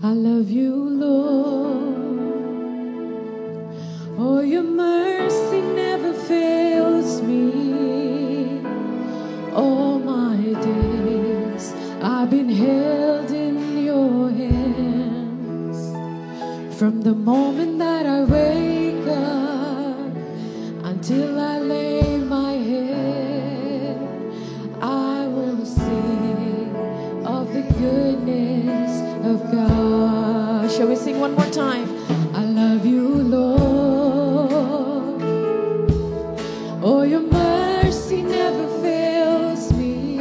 I love you, Lord. Oh, your mercy never fails me. All my days I've been held in your hands. From the moment that I wake up until I lay my head, I will sing of the goodness of God. Shall we sing one more time? I love you, Lord. Oh, your mercy never fails me.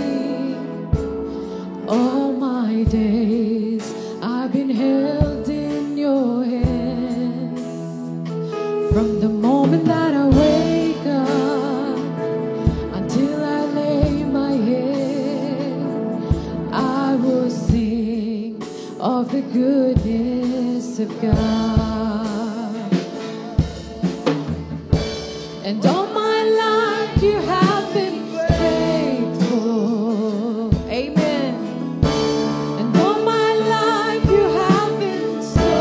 All my days I've been held in your hand. From the moment that I wake up until I lay my head, I will sing of the goodness of God. And all my life you have been faithful. Amen. And all my life you have been so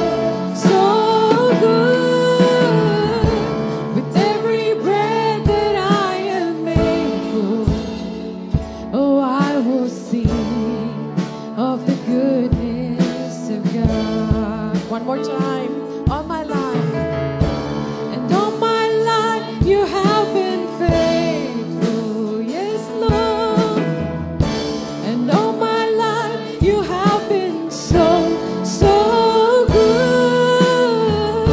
good. With every breath that I am able, oh, I will sing of the goodness of God. One more time. All my life. And all my life you have been faithful. Yes, Lord. And all my life you have been so good.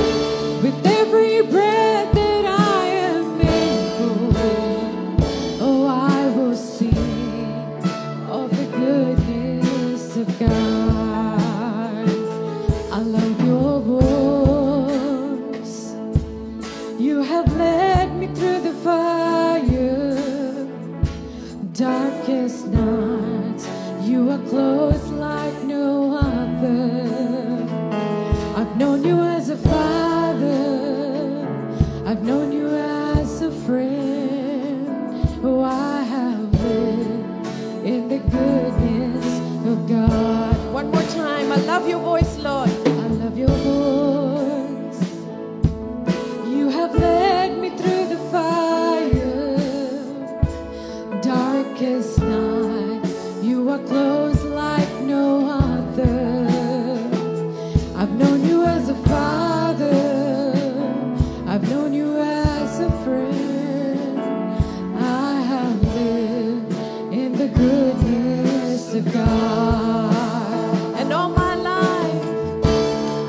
With every breath that I am able, oh, I will sing of the goodness of God. I love your voice. You have led me through the fire, darkest nights. You are close like no other. I've known you as a father. I've known you as a friend. Oh, I have lived in the goodness of God. One more time. I love your voice, Lord. I love your voice. You have led me through the fire, darkest night. You are close like no other. I've known you as a father. I've known you as a friend. I have lived in the goodness of God. And all my life,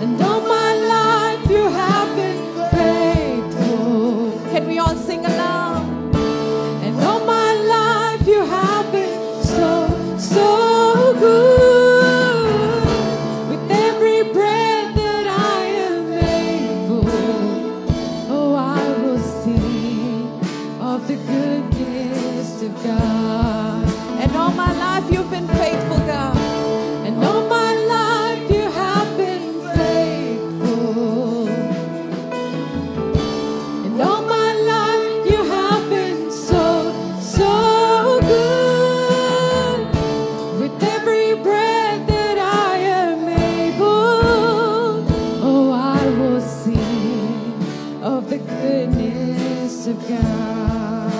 and all my life you have been faithful. Can we all sing along? And all my life you have been so good. With every breath that I am able, oh, I will sing of the goodness of God. And all my life you've been faithful, God. And all my life you have been faithful. And all my life you have been so good. With every breath that I am able, oh, I will sing of the goodness of God.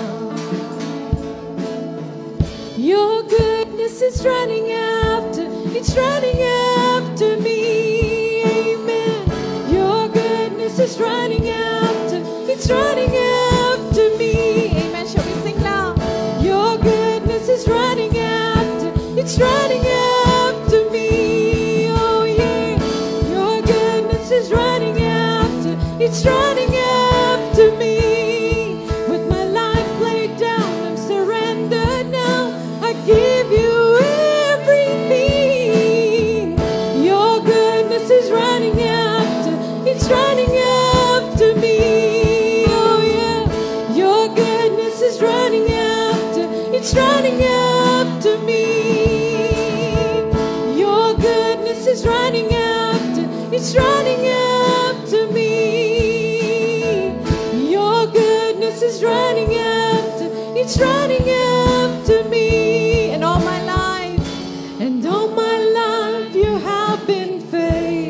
Your goodness is running after, it's running after me. Amen. Your goodness is running after, it's running after me. Amen. Shall we sing now? Your goodness is running after, it's running after me. Oh, yeah. Your goodness is running after, it's running after me. With my life laid down, I'm surrendered now. I give you everything. Your goodness is running after, it's running after me. Oh, yeah. Your goodness is running after, it's running after me. Your goodness is running after, it's running after me. Your goodness is running after, it's running after me. And all my life, and all my life you have been faithful.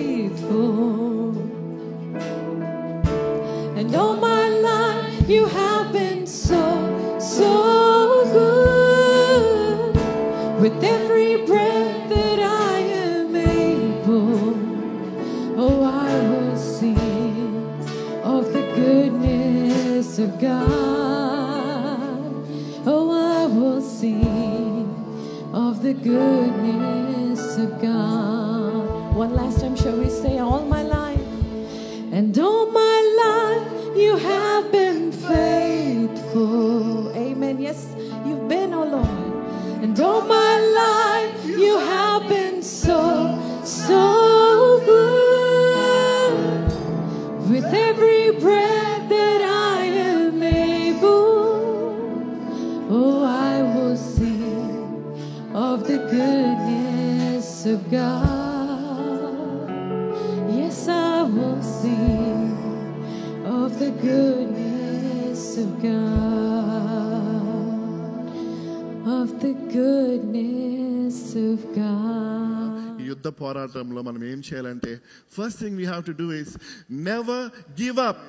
will sing of the goodness of God, of the goodness of God. ఈ యుద్ధ పోరాటంలో మనం ఏం చేయాలంటే, first thing we have to do is never give up.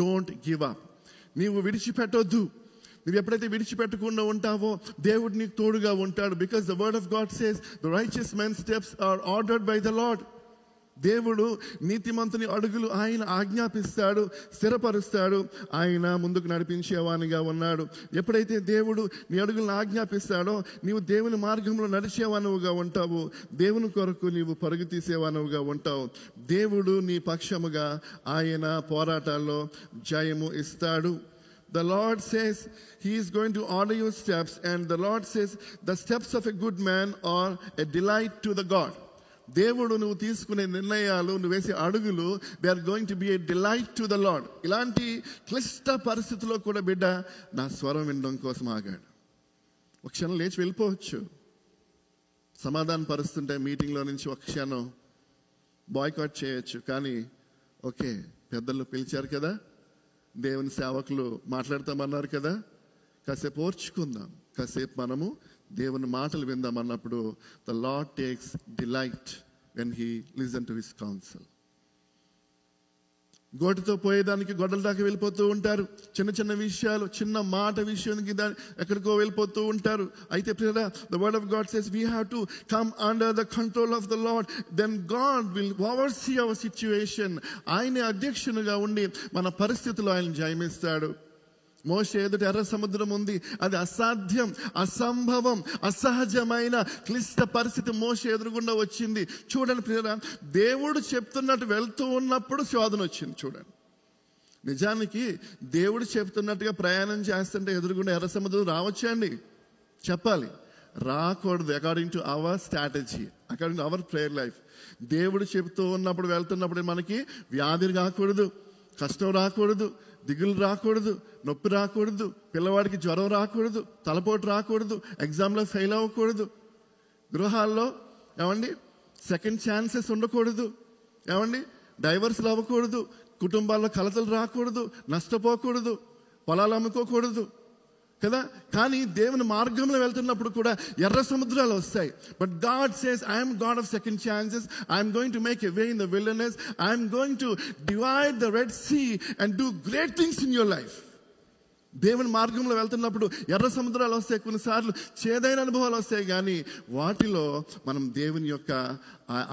Don't give up. నీవు విడిచిపెట్టొద్దు. నువ్వు ఎప్పుడైతే విడిచిపెట్టకుండా ఉంటావో దేవుడు నీకు తోడుగా ఉంటాడు. Because the word of God says the righteous men's steps are ordered by the Lord. దేవుడు నీతిమంతుని అడుగులు ఆయన ఆజ్ఞాపిస్తాడు, స్థిరపరుస్తాడు. ఆయన ముందుకు నడిపించేవానిగా ఉన్నాడు. ఎప్పుడైతే దేవుడు నీ అడుగులను ఆజ్ఞాపిస్తాడో నీవు దేవుని మార్గంలో నడిచేవానువుగా ఉంటావు. దేవుని కొరకు నీవు పరుగు తీసేవానువుగా ఉంటావు. దేవుడు నీ పక్షముగా ఆయన పోరాటాల్లో జయము ఇస్తాడు. The Lord says He is going to order your steps, and the Lord says the steps of a good man are a delight to the God. దేవుడు నువ్వు తీసుకునే నిర్ణయాలు, నువ్వు వేసే అడుగులు, they are going to be a delight to the Lord. ఇలాంటి క్లిష్ట పరిస్థితుల్లో కూడా బిడ్డ నా స్వరం వినడం కోసం ఆగాడు. ఒక క్షణం లేచి వెళ్ళిపోవచ్చు. సమాధాన పరుస్తుంటే మీటింగ్లో నుంచి ఒక క్షణం బాయ్కాట్ చేయొచ్చు. కానీ ఓకే, పెద్దలు పిలిచారు కదా, దేవుని సేవకులు మాట్లాడతామన్నారు కదా, కాసేపు ఓర్చుకుందాం, కాసేపు మనము దేవుని మాటలు విందాం అన్నప్పుడు the Lord takes delight when he listen to his counsel. గోటితో పోయేదానికి గొడ్డల దాకా వెళ్ళిపోతూ ఉంటారు. చిన్న చిన్న విషయాలు, చిన్న మాట విషయానికి ఎక్కడికో వెళ్ళిపోతూ ఉంటారు. అయితే the word of God says we have to come under the control of the Lord, then God will oversee our situation. ఆయనే అధ్యక్షునిగా ఉండి మన పరిస్థితుల్లో ఆయన జయమిస్తాడు. మోషే ఎదుట ఎర్ర సముద్రం ఉంది. అది అసాధ్యం, అసంభవం, అసహజమైన క్లిష్ట పరిస్థితి మోషే ఎదురుగుండా వచ్చింది. చూడండి ప్రియరా, దేవుడు చెప్తున్నట్టు వెళ్తూ ఉన్నప్పుడు శోధన వచ్చింది. చూడండి, నిజానికి దేవుడు చెప్తున్నట్టుగా ప్రయాణం చేస్తుంటే ఎదురుగుండా ఎర్ర సముద్రం రావచ్చండి, చెప్పాలి, రాకూడదు. According to our strategy, according to our prayer life. దేవుడు చెప్తూ ఉన్నప్పుడు వెళ్తున్నప్పుడు మనకి వ్యాధి రాకూడదు, కష్టం రాకూడదు, దిగులు రాకూడదు, నొప్పి రాకూడదు, పిల్లవాడికి జ్వరం రాకూడదు, తలపోటు రాకూడదు, ఎగ్జామ్లో ఫెయిల్ అవ్వకూడదు, గృహాల్లో ఏమండి సెకండ్ ఛాన్సెస్ ఉండకూడదు, ఏమండి డైవర్స్లు అవ్వకూడదు, కుటుంబాల్లో కలతలు రాకూడదు, నష్టపోకూడదు, పొలాలు అమ్ముకోకూడదు కదా. కానీ దేవుని మార్గంలో వెళ్తున్నప్పుడు కూడా ఎర్ర సముద్రాలు వస్తాయి. But God says I'm God of second chances, I'm going to make a way in the wilderness, I'm going to divide the Red Sea and do great things in your life. దేవుని మార్గంలో వెళ్తున్నప్పుడు ఎర్ర సముద్రాలు వస్తాయి, కొన్నిసార్లు చేదైన అనుభవాలు వస్తాయి. కానీ వాటిలో మనం దేవుని యొక్క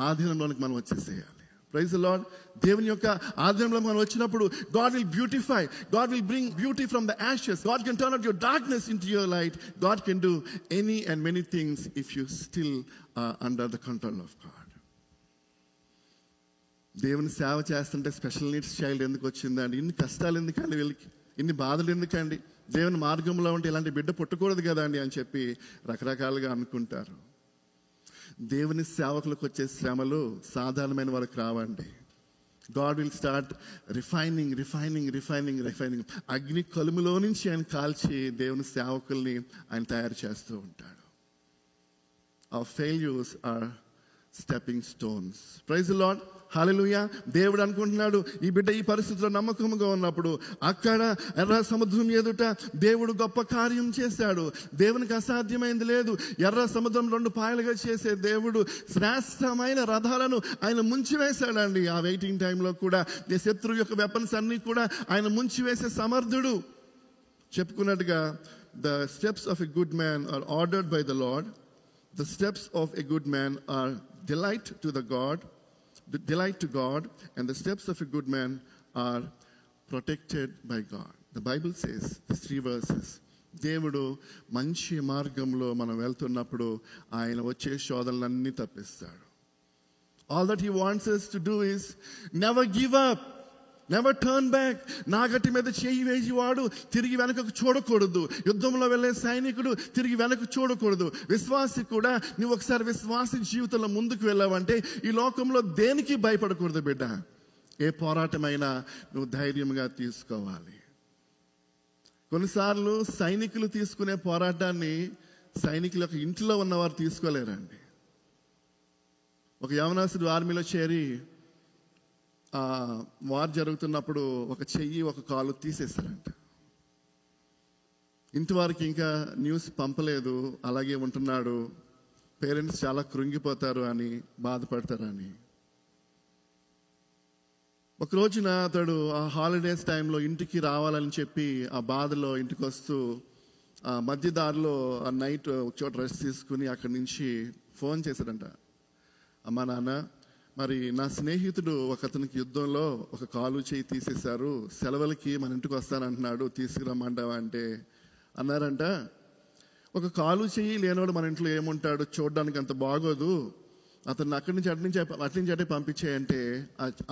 ఆధీనంలోనికి మనం వచ్చేసేయాలి. Praise the Lord. దేవుని యొక్క ఆధీనంలో మనం వచ్చినప్పుడు God will beautify, God will bring beauty from the ashes, God can turn out your darkness into your light, God can do any and many things if you still are under the control of God. దేవుని సేవ చేస్తుంటే special needs child ఎందుకు వచ్చిందండి, ఇన్ని కష్టాలు ఎందుకండి వీళ్ళకి, ఇన్ని బాధలు ఎందుకండి, దేవుని మార్గంలో ఉంటే ఇలాంటి బిడ్డ పుట్టకూడదు కదండి అని చెప్పి రకరకాలుగా అనుకుంటారు. దేవుని సేవకులకు వచ్చే శ్రమలు సాధారణమైన వారికి రావండి. God will start refining refining refining refining. అగ్ని కలుములో నుంచి ఆయన కాల్చి దేవుని సేవకుల్ని ఆయన తయారు చేస్తూ ఉంటాడు. Our failures are stepping stones. Praise the Lord. హల్లెలూయా. దేవుడు అనుకుంటున్నాడు, ఈ బిడ్డ ఈ పరిస్థితిలో నమ్మకంగా ఉన్నప్పుడు అక్కడ ఎర్ర సముద్రం ఎదుట దేవుడు గొప్ప కార్యం చేశాడు. దేవునికి అసాధ్యమైంది లేదు. ఎర్ర సముద్రం 2 పాయలుగా చేసే దేవుడు శ్రేష్టమైన రథాలను ఆయన ముంచివేశాడండి. ఆ వెయిటింగ్ టైంలో కూడా ఈ శత్రువు యొక్క వెపన్స్ అన్ని కూడా ఆయన ముంచివేసే సమర్థుడు. చెప్పుకున్నట్టుగా the steps of a good man are ordered by the Lord. The steps of a good man are delight to God, and the steps of a good man are protected by God. The Bible says, these 3 verses, దేవుడు మంచి మార్గంలో మనం వెళ్తున్నప్పుడు ఆయన వచ్చే శోధనలన్నీ తప్పిస్తాడు. All that he wants us to do is never give up, never turn back. నాగటి మీద చేయి వేసేవాడు తిరిగి వెనకకు చూడకూడదు. యుద్ధంలో వెళ్ళే సైనికుడు తిరిగి వెనక్కి చూడకూడదు. విశ్వాసి కూడా నువ్వు ఒకసారి విశ్వాసి జీవితంలో ముందుకు వెళ్ళావంటే ఈ లోకంలో దేనికి భయపడకూడదు బిడ్డ. ఏ పోరాటమైనా నువ్వు ధైర్యంగా తీసుకోవాలి. కొన్నిసార్లు సైనికులు తీసుకునే పోరాటాన్ని సైనికుల యొక్క ఇంట్లో ఉన్నవారు తీసుకోలేరండి. ఒక యవనస్తుడు ఆర్మీలో చేరి వార్ జరుగుతున్నప్పుడు ఒక చెయ్యి ఒక కాలు తీసేశారంట. ఇంటి వారికి ఇంకా న్యూస్ పంపలేదు, అలాగే ఉంటున్నాడు. పేరెంట్స్ చాలా కృంగిపోతారు అని, బాధపడతారని. ఒక రోజున అతడు ఆ హాలిడేస్ టైంలో ఇంటికి రావాలని చెప్పి ఆ బాధలో ఇంటికి వస్తూ మధ్యదారిలో ఆ నైట్ ఒక చోట రెస్ట్ తీసుకుని అక్కడి నుంచి ఫోన్ చేశాడంట. అమ్మా నాన్న, మరి నా స్నేహితుడు ఒకతనికి యుద్ధంలో ఒక కాలు చేయి తీసేశారు, సెలవులకి మన ఇంటికి వస్తానంటున్నాడు, తీసుకురమ్మంటావా అంటే అన్నారంట, ఒక కాలు చెయ్యి లేనివాడు మన ఇంట్లో ఏముంటాడు, చూడడానికి అంత బాగోదు, అతన్ని అక్కడి నుంచి అట్నుంచి అటే పంపించేయంటే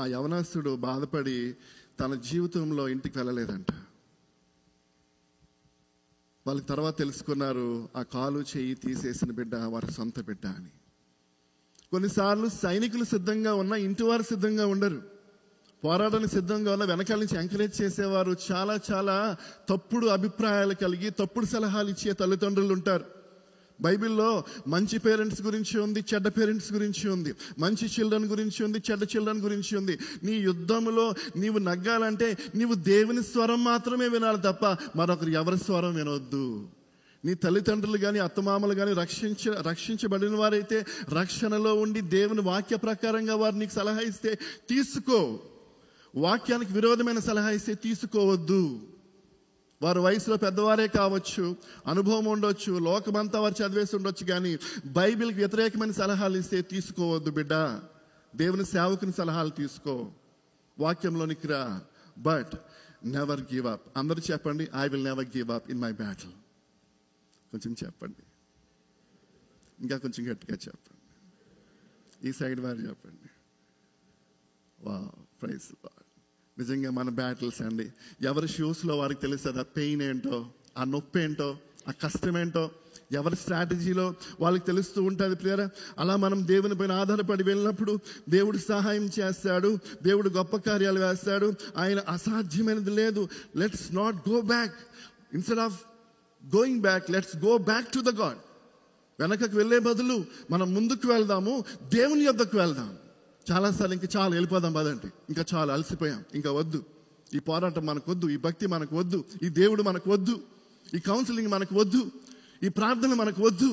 ఆ యవనస్తుడు బాధపడి తన జీవితంలో ఇంటికి వెళ్ళలేదంట. వాళ్ళకి తర్వాత తెలుసుకున్నారు ఆ కాలు చెయ్యి తీసేసిన బిడ్డ వారి సొంత బిడ్డ అని. కొన్నిసార్లు సైనికులు సిద్ధంగా ఉన్నా ఇంటి వారు సిద్ధంగా ఉండరు. పోరాటానికి సిద్ధంగా ఉన్న వెనకాల నుంచి ఎంకరేజ్ చేసేవారు చాలా చాలా తప్పుడు అభిప్రాయాలు కలిగి తప్పుడు సలహాలు ఇచ్చే తల్లిదండ్రులు ఉంటారు. బైబిల్లో మంచి పేరెంట్స్ గురించి ఉంది, చెడ్డ పేరెంట్స్ గురించి ఉంది. మంచి చిల్డ్రన్ గురించి ఉంది, చెడ్డ చిల్డ్రన్ గురించి ఉంది. నీ యుద్ధంలో నీవు నగ్గాలంటే నీవు దేవుని స్వరం మాత్రమే వినాలి తప్ప మరొకరు ఎవరి స్వరం వినొద్దు. నీ తల్లిదండ్రులు కానీ అత్తమామలు కానీ రక్షించబడిన వారైతే రక్షణలో ఉండి దేవుని వాక్య ప్రకారంగా వారు నీకు సలహా ఇస్తే తీసుకో. వాక్యానికి విరోధమైన సలహా ఇస్తే తీసుకోవద్దు. వారు వయసులో పెద్దవారే కావచ్చు, అనుభవం ఉండొచ్చు, లోకమంతా వారు చదివేసి ఉండొచ్చు, కానీ బైబిల్కి వ్యతిరేకమైన సలహాలు ఇస్తే తీసుకోవద్దు బిడ్డ. దేవుని సేవకుని సలహాలు తీసుకో, వాక్యంలోనికి రా. But never give up. అందరూ చెప్పండి, I will never give up in my battle. కొంచెం చెప్పండి, ఇంకా కొంచెం గట్టిగా చెప్పండి. ఈ సైడ్ వారు చెప్పండి. Wow, praise Lord. నిజంగా మన బ్యాటిల్స్ అండి. ఎవరి షూస్లో వారికి తెలుస్తుంది ఆ పెయిన్ ఏంటో, ఆ నొప్పి ఏంటో, ఆ కష్టం ఏంటో. ఎవరి స్ట్రాటజీలో వాళ్ళకి తెలుస్తూ ఉంటుంది ప్రియరా. అలా మనం దేవుని పైన ఆధారపడి వెళ్ళినప్పుడు దేవుడు సహాయం చేస్తాడు, దేవుడు గొప్ప కార్యాలు వేస్తాడు. ఆయన అసాధ్యమైనది లేదు. Let's not go back. Instead of going back, let's go back to the God. వెనకకు వెళ్ళే బదులు మనం ముందుకు వెళ్దాము, దేవుని యొద్దకు వెళ్దాం. చాలాసార్లు ఇంకా చాలా వెళ్ళిపోదాం పదండి, ఇంకా చాలా అలసిపోయాం, ఇంకా వద్దు, ఈ పోరాటం మనకు వద్దు, ఈ భక్తి మనకు వద్దు, ఈ దేవుడు మనకు వద్దు, ఈ కౌన్సిలింగ్ మనకు వద్దు, ఈ ప్రార్థన మనకు వద్దు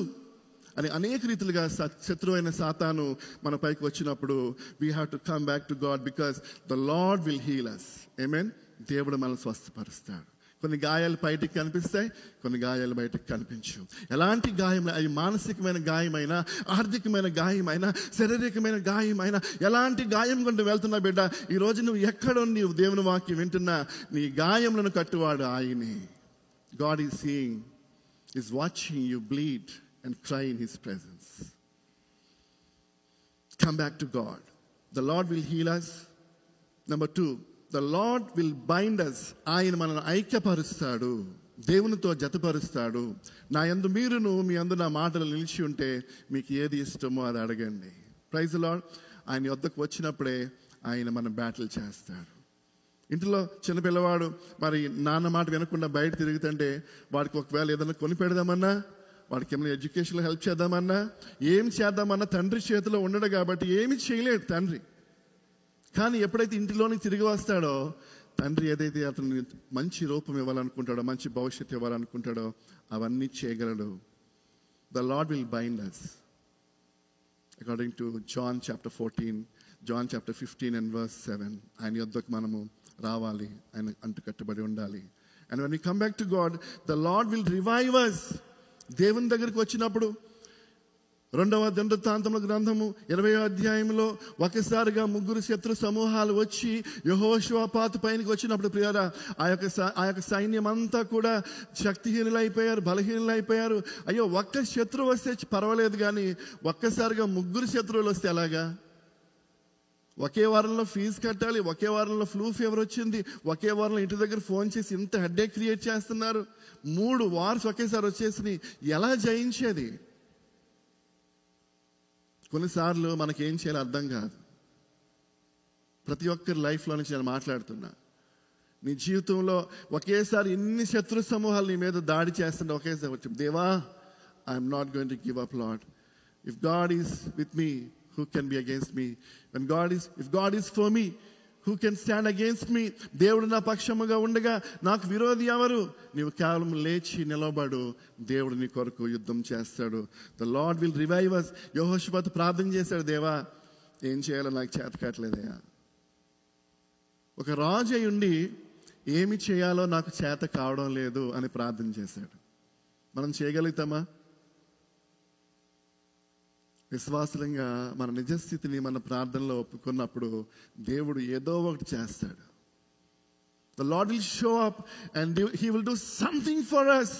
అని అనేక రీతిలుగా శత్రువు అయిన సాతాను మన పైకి వచ్చినప్పుడు we have to come back to God because the lord will heal us. ఆమేన్. దేవుడు మనల్ని స్వస్థపరుస్తాడు. కొన్ని గాయాలు బయటికి కనిపిస్తాయి, కొన్ని గాయాలు బయటకు కనిపించు. ఎలాంటి గాయం, అది మానసికమైన గాయమైనా, ఆర్థికమైన గాయమైనా, శారీరకమైన గాయమైనా, ఎలాంటి గాయం కొంటూ వెళ్తున్నా బిడ్డ, ఈ రోజు నువ్వు ఎక్కడో నీవు దేవుని వాక్యం వింటున్నా, నీ గాయములను కట్టువాడు ఆయనే. God is seeing, is watching you bleed and cry in his presence. Come back to God. The lord will heal us. Number 2, the Lord will bind us. ఆయన మనల్ని ఐక్యపరుస్తాడు, దేవునితో జతపరుస్తాడు. నా యందు మీరును మీ యందు నా మాటలు నిలిచి ఉంటే మీకు ఏది ఇష్టమో అది అడగండి. Praise the Lord. ఆయన యొద్దకు వచ్చినప్పుడే ఆయన మన బ్యాటిల్ చేస్తాడు. ఇంట్లో చిన్నపిల్లవాడు మరి నాన్న మాట వినకుండా బయట తిరుగుతుంటే వాడికి ఒకవేళ ఏదైనా కొని పెడదామన్నా, వాడికి ఏమైనా ఎడ్యుకేషన్లో హెల్ప్ చేద్దామన్నా, ఏం చేద్దామన్నా తండ్రి చేతిలో ఉండడు కాబట్టి ఏమి చేయలేడు తండ్రి. కానీ ఎప్పుడైతే ఇంటిలోనికి తిరిగి వస్తాడో తండ్రి ఏదైతే అతను మంచి రూపం ఇవ్వాలనుకుంటాడో, మంచి భవిష్యత్తు ఇవ్వాలనుకుంటాడో అవన్నీ చేయగలడు. The lord will bind us. According to John chapter 14, John chapter 15 and verse 7. ఆయన యొద్దకు మనము రావాలి, ఆయన అంటు కట్టుబడి ఉండాలి. And when we come back to God, the Lord will revive us. దేవుని దగ్గరికి వచ్చినప్పుడు 2వ దినవృత్తాంతముల గ్రంథము 20వ అధ్యాయంలో ఒకసారిగా 3 శత్రు సమూహాలు వచ్చి యెహోషువపాతు పైనకి వచ్చినప్పుడు ప్రియులారా, ఆ యొక్క సైన్యం అంతా కూడా శక్తిహీనులైపోయారు, బలహీనులైపోయారు. అయ్యో, ఒక్క శత్రువు వస్తే పర్వాలేదు, కానీ ఒక్కసారిగా 3 శత్రువులు వస్తే ఎలాగా? ఒకే వారంలో ఫీజు కట్టాలి, ఒకే వారంలో ఫ్లూ ఫీవర్ వచ్చింది, ఒకే వారంలో ఇంటి దగ్గర ఫోన్ చేసి ఇంత హెడ్ఏక్ క్రియేట్ చేస్తున్నారు. 3 వార్స్ ఒకేసారి వచ్చేసి ఎలా జయించేది? కొన్నిసార్లు మనకేం చేయాలో అర్థం కాదు. ప్రతి ఒక్కరి లైఫ్లో నుంచి నేను మాట్లాడుతున్నా. నీ జీవితంలో ఒకేసారి ఎన్ని శత్రు సమూహాలు నీ మీద దాడి చేస్తుంటే ఒకేసారి వచ్చి, దేవా, I'm not going to give up lord. If God is with me, who can be against me? If God is for me, who can stand against me? దేవుడు నా పక్షముగా ఉండగా నాకు విరోధి ఎవరు? నీవు కేవలం లేచి నిలబడు, దేవుడు నీ కొరకు యుద్ధం చేస్తాడు. ద లార్డ్ విల్ రివైవ్ అస్. యెహోషాపాతు ప్రార్థన చేశాడు, దేవా ఏం చేయాలో నాకు చేత కావట్లేదయ్యా. ఒక రాజు అయి ఉండి ఏమి చేయాలో నాకు చేత కావడం లేదు అని ప్రార్థన చేశాడు. మనం చేయగలుగుతామా? విశ్వాసంగా మన నిజస్థితిని మన ప్రార్థనలో ఒప్పుకున్నప్పుడు దేవుడు ఏదో ఒకటి చేస్తాడు. The Lord will show up and He will do something for us.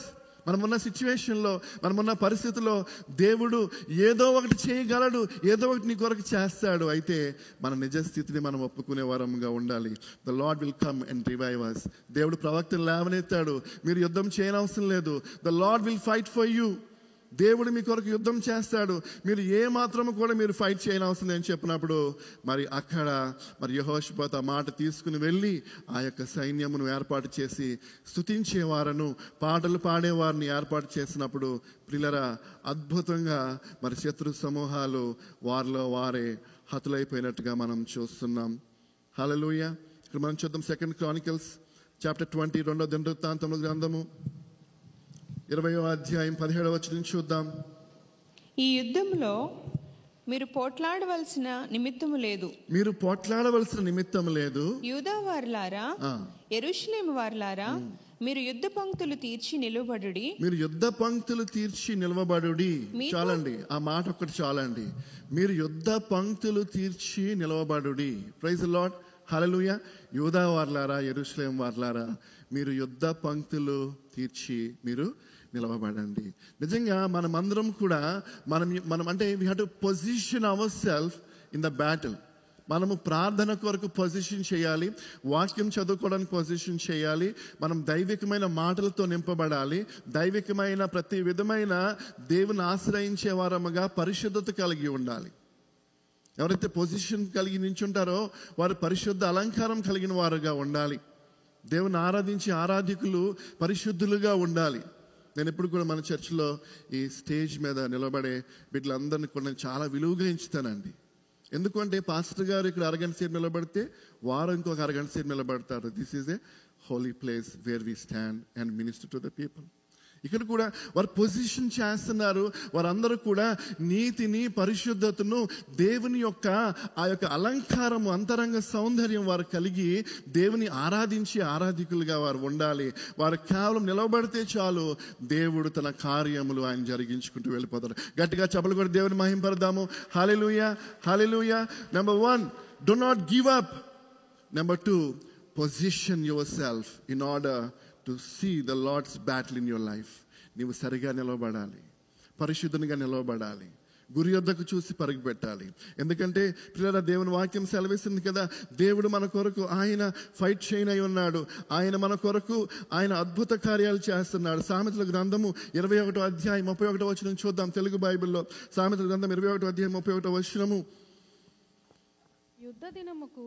మనమున్న సిచ్యువేషన్లో, మనమున్న పరిస్థితిలో దేవుడు ఏదో ఒకటి చేయగలడు, ఏదో ఒకటి నీ కొరకు చేస్తాడు. అయితే మన నిజస్థితిని మనం ఒప్పుకునే వరంగా ఉండాలి. The Lord will come and revive us. దేవుడు ప్రవక్తను లేవనెత్తాడు, మీరు యుద్ధం చేయనవసరం లేదు. The Lord will fight for you. దేవుడు మీ కొరకు యుద్ధం చేస్తాడు, మీరు ఏ మాత్రము కూడా మీరు ఫైట్ చేయనవసరం అని చెప్పినప్పుడు మరి అక్కడ మరి యెహోషాపాతు ఆ మాట తీసుకుని వెళ్ళి ఆ యొక్క సైన్యమును ఏర్పాటు చేసి స్తుతించేవారను పాటలు పాడేవారిని ఏర్పాటు చేసినప్పుడు ప్రియులారా అద్భుతంగా మరి శత్రు సమూహాలు వారిలో వారే హతులైపోయినట్టుగా మనం చూస్తున్నాం. హల్లెలూయా. ఇక్కడ మనం చూద్దాం 2 Chronicles chapter 20, 2వ దినవృత్తాంతముల గ్రంథము 20వ అధ్యాయం 17వ వచనం చూద్దాం. ఈ యుద్ధంలో మీరు పోట్లాడవలసిన నిమిత్తము లేదు. మీరు పోట్లాడవలసిన నిమిత్తం లేదు. యూదా వారలారా, యెరూషలేము వారలారా, మీరు యుద్ధ పంక్తులు తీర్చి నిలబడుడి. మీరు యుద్ధ పంక్తులు తీర్చి నిలవబడుడి. చాలండి, ఆ మాట ఒక్కటి చాలండి. మీరు యుద్ధ పంక్తులు తీర్చి నిలవబడుడి. Praise the Lord. హల్లెలూయా. యూదా వారలారా, యెరూషలేము వారలారా, మీరు యుద్ధ పంక్తులు తీర్చి మీరు నిలవబడండి. నిజంగా మనమందరం కూడా మనం అంటే we have to position our self in the battle. మనము ప్రార్థన కొరకు పొజిషన్ చేయాలి, వాక్యం చదువుకోవడానికి పొజిషన్ చేయాలి, మనం దైవికమైన మాటలతో నింపబడాలి, దైవికమైన ప్రతి విధమైన దేవుని ఆశ్రయించే వారముగా పరిశుద్ధత కలిగి ఉండాలి. ఎవరైతే పొజిషన్ కలిగి నించుంటారో వారు పరిశుద్ధ అలంకారం కలిగిన వారుగా ఉండాలి. దేవుని ఆరాధించే ఆరాధికులు పరిశుద్ధులుగా ఉండాలి. నేను ఎప్పుడు కూడా మన చర్చిలో ఈ స్టేజ్ మీద నిలబడే వీళ్ళందరినీ కూడా చాలా విలువగా ఎంచుతానండి. ఎందుకంటే పాస్టర్ గారు ఇక్కడ అరగంట సేపు నిలబడితే వారు ఇంకొక అరగంట సేపు నిలబడతారు. This is a holy place where we stand and minister to the people. ఇక్కడ కూడా వారు పొజిషన్ చేస్తున్నారు. వారందరూ కూడా నీతిని, పరిశుద్ధతను, దేవుని యొక్క ఆ యొక్క అలంకారము, అంతరంగ సౌందర్యం వారు కలిగి దేవుని ఆరాధించి ఆరాధికులుగా వారు ఉండాలి. వారు కేవలం నిలబడితే చాలు, దేవుడు తన కార్యములు ఆయన జరిగించుకుంటూ వెళ్ళిపోతారు. గట్టిగా చప్పలు కూడా దేవుని మహింపడదాము. Hallelujah, hallelujah. Number 1, do not give up. Number 2, position yourself in order to see the Lord's battle in your life. నీవు సరిగా నిలవబడాలి, పరిశుద్ధంగా నిలవబడాలి, గురి యొద్దకు చూసి పరుగు పెట్టాలి. ఎందుకంటే పిల్లల దేవుని వాక్యం సెలవిస్తుంది కదా, దేవుడు మన కొరకు ఆయన ఫైట్ చేయనై ఉన్నాడు. ఆయన మన కొరకు ఆయన అద్భుత కార్యాలు చేస్తున్నాడు. సామెతల గ్రంథము 21వ అధ్యాయం 31వ వచనం చూద్దాం. తెలుగు బైబిల్లో సామెతల గ్రంథం 21వ అధ్యాయం 31వ వచనము. యుద్ధ దినముకు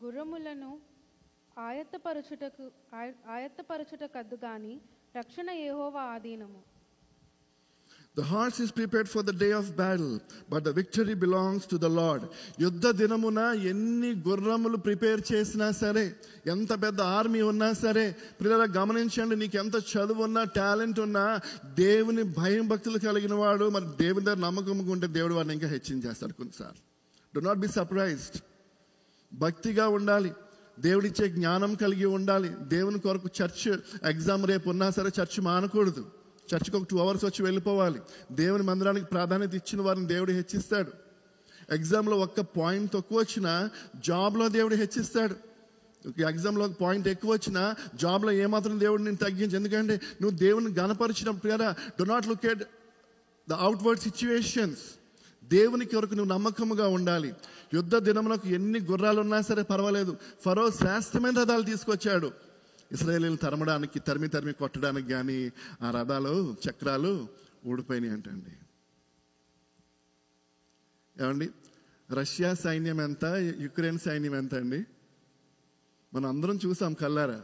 గుర్రములను ఆయత్తపరచుటకద్దు గాని రక్షణ యెహోవా ఆధీనము. The horse is prepared for the day of battle, but the victory belongs to the Lord. యుద్ధ దినమున ఎన్ని గుర్రములు ప్రిపేర్ చేసినా సరే, ఎంత పెద్ద ఆర్మీ ఉన్నా సరే, పిల్లల గమనించండి, నీకు ఎంత చదువు ఉన్నా, టాలెంట్ ఉన్నా, దేవుని భయం భక్తులు కలిగిన వాడు మరి దేవుని దగ్గర నమ్మకం ఉంటే దేవుడు వాడిని ఇంకా హెచ్చించేస్తాడు కొన్నిసార్లు. Do not be surprised. భక్తిగా ఉండాలి, దేవుడిచ్చే జ్ఞానం కలిగి ఉండాలి. దేవుని కొరకు చర్చ్ ఎగ్జామ్ రేపు ఉన్నా సరే చర్చ్ మానకూడదు. చర్చ్కి ఒక 2 hours వచ్చి వెళ్ళిపోవాలి. దేవుని మందిరానికి ప్రాధాన్యత ఇచ్చిన వారిని దేవుడు హెచ్చిస్తాడు. ఎగ్జామ్లో ఒక్క పాయింట్ తక్కువ వచ్చినా జాబ్లో దేవుడు హెచ్చిస్తాడు. ఎగ్జామ్లో ఒక పాయింట్ ఎక్కువ వచ్చినా జాబ్లో ఏమాత్రం దేవుడు నేను తగ్గించు. ఎందుకంటే నువ్వు దేవుని గణపరిచినప్పుడు కదా. Do not look at the outward situations. దేవుని కొరకు నువ్వు నమ్మకముగా ఉండాలి. యుద్ధ దినములకు ఎన్ని గుర్రాలు ఉన్నా సరే పర్వాలేదు. ఫరో శ్రేష్టమైన రథాలు తీసుకొచ్చాడు ఇశ్రాయేలీయులను తరిమి కొట్టడానికి, కానీ ఆ రథాలు చక్రాలు ఊడిపోయినాయి అంటండి. ఏమండి, రష్యా సైన్యం ఎంత, యుక్రెయిన్ సైన్యం ఎంత అండి? మనం అందరం చూసాం కల్లారా.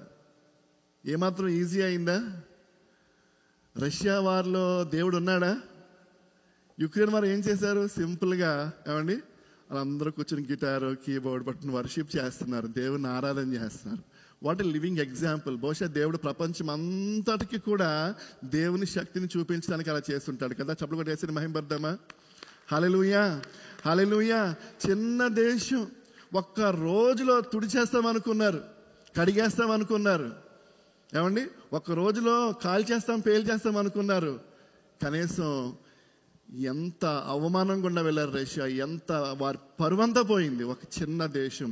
ఏమాత్రం ఈజీ అయిందా? రష్యా వారిలో దేవుడు ఉన్నాడా? యుక్రెయిన్ వారు ఏం చేశారు? సింపుల్గా ఏమండి వాళ్ళందరూ కూర్చొని గిటారు, కీబోర్డ్ పట్టుకుని వర్షిప్ చేస్తున్నారు, దేవుని ఆరాధన చేస్తున్నారు. What a living example. బహుశా దేవుడు ప్రపంచం అంతటికి కూడా దేవుని శక్తిని చూపించడానికి అలా చేస్తుంటాడు కదా. చప్పట్లు కూడా వేసి మహిమపడదామా? హల్లెలూయా, హల్లెలూయా. చిన్న దేశం, ఒక్క రోజులో తుడిచేస్తామనుకున్నారు, కడిగేస్తామనుకున్నారు. ఏమండి, ఒక్క రోజులో కాల్ చేస్తాం, పేలు చేస్తాం అనుకున్నారు. కనీసం ఎంత అవమానం గుండా వెళ్ళారు రష్యా, ఎంత వారి పరువంతా పోయింది. ఒక చిన్న దేశం,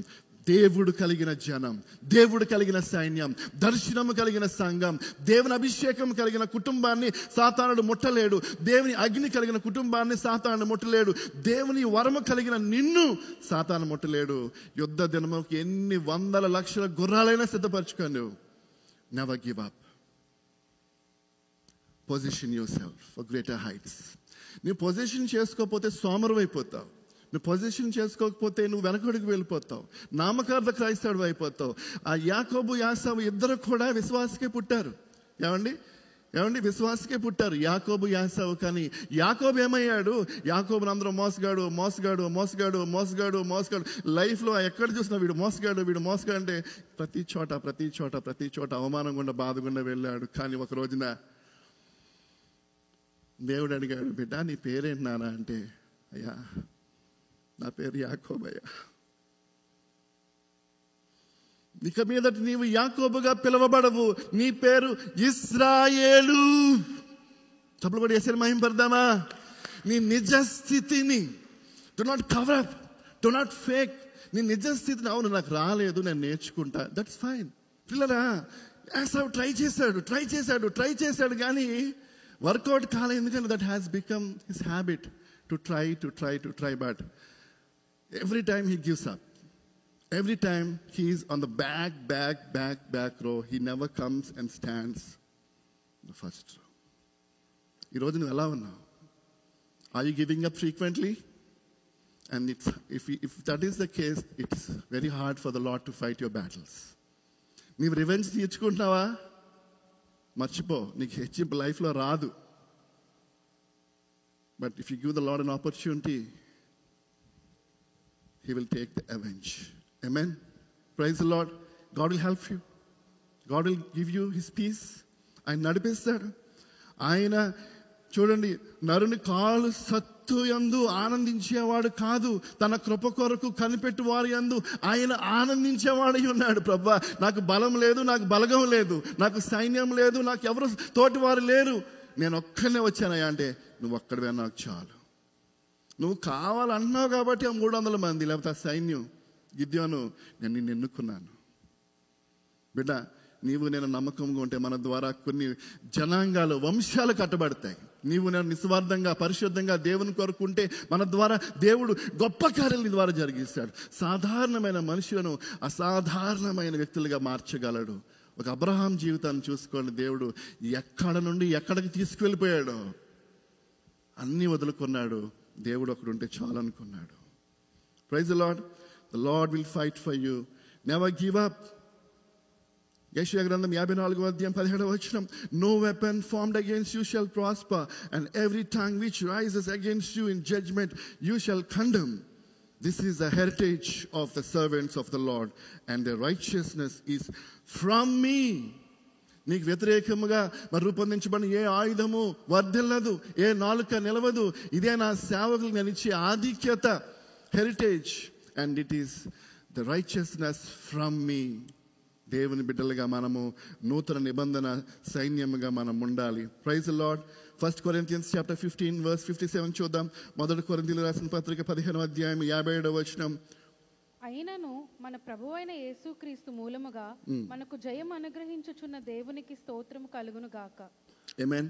దేవుడు కలిగిన జనం, దేవుడు కలిగిన సైన్యం, దర్శనము కలిగిన సంఘం, దేవుని అభిషేకం కలిగిన కుటుంబాన్ని సాతానుడు ముట్టలేడు. దేవుని అగ్ని కలిగిన కుటుంబాన్ని సాతానుడు ముట్టలేడు. దేవుని వరము కలిగిన నిన్ను సాతాను ముట్టలేడు. యుద్ధ దినముకి ఎన్ని వందల లక్షల గుర్రాలైనా సిద్ధపరచుకోండి. Never give up. Position yourself for greater heights. నువ్వు పొజిషన్ చేసుకోకపోతే సోమరు అయిపోతావు. నువ్వు పొజిషన్ చేసుకోకపోతే నువ్వు వెనకడుగు వెళ్ళిపోతావు, నామకార్థ క్రైస్తవుడు అయిపోతావు. ఆ యాకోబు యాసావు ఇద్దరు కూడా విశ్వాసకే పుట్టారు. ఏమండి, విశ్వాసకే పుట్టారు, యాకోబు యాసావు. కానీ యాకోబు ఏమయ్యాడు? యాకోబుని అందరూ మోసగాడు మోసగాడు మోసగాడు మోసగాడు మోసగాడు. లైఫ్లో ఎక్కడ చూసినా వీడు మోసగాడు అంటే ప్రతి చోట అవమానం గుండా, బాధ గుండా వెళ్ళాడు. కానీ ఒక రోజున దేవుడు అడిగాడు, బిడ్డ నీ పేరేంటి నాన్న అంటే, అయ్యా నా పేరు యాకోబయ్యా, ఇక మీదట నీవు యాకోబుగా పిలవబడవు, నీ పేరు ఇశ్రాయేలు. తప్పుడు కూడా చేసిన మహింపడదామా? నీ నిజస్థితిని, do not cover up, do not fake. నీ నిజస్థితిని, అవును నాకు రాలేదు, నేను నేర్చుకుంటా, దట్స్ ఫైన్. పిల్లరా, యాసావు ట్రై చేశాడు కానీ వర్కౌట్ కాలేదు. ఎందుకంటే that has become his habit to try. But every time he gives up, every time he is on the back row, he never comes and stands in the first row. ఈ రోజు నువ్వు ఎలా ఉన్నావు? Are you giving up frequently? And if that is the case, it's very hard for the Lord to fight your battles. నీవు revenge తీర్చుకుంటున్నావా? మర్చిపో, నీకు హెచ్చింపు లైఫ్లో రాదు. But if you give the Lord an opportunity, He will take the avenge. Amen. Praise the Lord. God will help you. God will give you His peace. ఆయన నడిపిస్తాడు. ఆయన చూడండి, నరుని కాలు సత్తు యందు ఆనందించేవాడు కాదు, తన కృప కొరకు కనిపెట్టు వారి యందు ఆయన ఆనందించేవాడై ఉన్నాడు. ప్రభువా, నాకు బలం లేదు, నాకు బలగం లేదు, నాకు సైన్యం లేదు, నాకు ఎవరు తోటి వారు లేరు, నేను ఒక్కనే వచ్చానయ్యా అంటే, నువ్వు ఒక్కడివే నాకు చాలు. నువ్వు కావాలన్నావు కాబట్టి ఆ 300 మంది, లేకపోతే ఆ సైన్యం, గిద్యోను, నేను నిన్ను ఎన్నుకున్నాను. బిడ్డ, నీవు నేను నమ్మకంగా ఉంటే మన ద్వారా కొన్ని జనాంగాలు, వంశాలు కట్టబడతాయి. నీవు నేను నిస్వార్థంగా పరిశుద్ధంగా దేవుని కోరుకుంటే మన ద్వారా దేవుడు గొప్ప కార్యాలు నీ ద్వారా జరిగిస్తాడు. సాధారణమైన మనుషులను అసాధారణమైన వ్యక్తులుగా మార్చగలడు. ఒక అబ్రహాం జీవితాన్ని చూసుకోండి. దేవుడు ఎక్కడ నుండి ఎక్కడికి తీసుకువెళ్ళిపోయాడు. అన్నీ వదులుకున్నాడు. దేవుడు ఒకడు ఉంటే చాలు అనుకున్నాడు. Praise the Lord. The lord will fight for you. Never give up. యెషయా గ్రంథం 54వ అధ్యాయం 17వ వచనం, no weapon formed against you shall prosper and every tongue which rises against you in judgement you shall condemn. This is the heritage of the servants of the Lord and the righteousness is from me. నీకు వ్యతిరేకముగా మరి రూపొందించబడిన ఏ ఆయుధము వర్ధిల్లదు, ఏ నాలుక నిలవదు. ఇదే నా సేవకులు నేను ఇచ్చే ఆధిక్యత, heritage, and it is the righteousness from me. దేవుని బిడ్డలుగా మనము నూతన నిబంధన సైన్యముగా మనం ఉండాలి. Praise the Lord. 1 Corinthians chapter 15 verse 57 చూద్దాం. 1 కొరింథీయులకు రాసిన పత్రిక 15వ అధ్యాయం 57వ వచనం, అయినను మన ప్రభువైన యేసుక్రీస్తు మూలముగా మనకు జయం అనుగ్రహించుచున్న దేవునికి స్తోత్రము కలుగును గాక. ఆమేన్.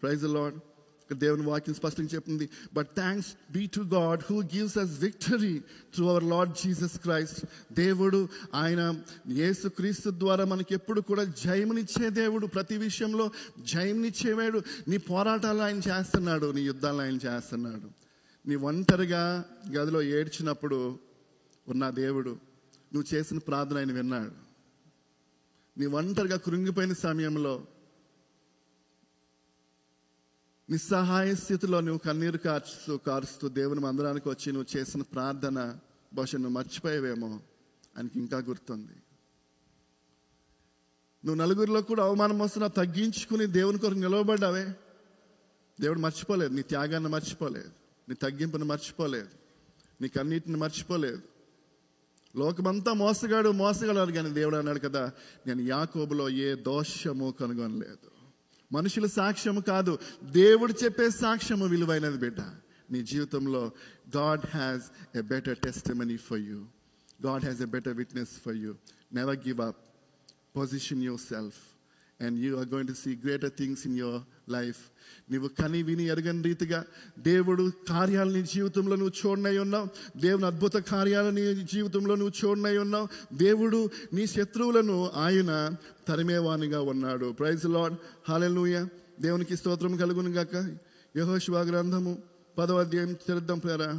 Praise the Lord. దేవుని వాక్యం స్పష్టంగా చెప్తుంది, but thanks be to God who gives us victory through our Lord Jesus Christ. దేవుడు, ఆయన యేసుక్రీస్తు ద్వారా మనకి ఎప్పుడు కూడా జయమునిచ్చే దేవుడు. ప్రతి విషయంలో జయమునిచ్చేవాడు. నీ పోరాటాలు ఆయన చేస్తున్నాడు, నీ యుద్ధాలు ఆయన చేస్తున్నాడు. నీ ఒంటరిగా గదిలో ఏడ్చినప్పుడు ఉన్న దేవుడు నువ్వు చేసిన ప్రార్థన ఆయన విన్నాడు. నీ ఒంటరిగా కృంగిపోయిన సమయంలో నిస్సహాయ స్థితిలో నువ్వు కన్నీరు కారుస్తూ దేవుని మందిరానికి వచ్చి నువ్వు చేసిన ప్రార్థన బహుశా నువ్వు మర్చిపోయావేమో ఆయనకి ఇంకా గుర్తుంది. నువ్వు నలుగురిలో కూడా అవమానం వస్తున్నా తగ్గించుకుని దేవుని కొరకు నిలవబడ్డావే. దేవుడు మర్చిపోలేదు, నీ త్యాగాన్ని మర్చిపోలేదు, నీ తగ్గింపుని మర్చిపోలేదు, నీ కన్నీటిని మర్చిపోలేదు. లోకమంతా మోసగాడు కానీ దేవుడు అన్నాడు కదా, నేను యాకోబులో ఏ దోషము కనుగొనలేదు. మనుషుల సాక్ష్యము కాదు, దేవుడు చెప్పే సాక్ష్యము విలువైనది బిడ్డ. నీ జీవితంలో God has a better testimony for you. God has a better witness for you. Never give up. Position yourself and you are going to see greater things in your life. నీవు కని విని ఎరగని రీతిగా దేవుడు కార్యాలు నీ జీవితంలో నువ్వు చూడనై ఉన్నావు. దేవుని అద్భుత కార్యాలు నీ జీవితంలో నువ్వు చూడనై ఉన్నావు. దేవుడు నీ శత్రువులను ఆయన తరిమేవానిగా ఉన్నాడు. ప్రైజ్ లార్డ్, హల్లెలూయా. దేవునికి స్తోత్రం కలుగును గాక. యెహోషువ గ్రంథము 10వ అధ్యాయం చదువుదాం ప్రియరా.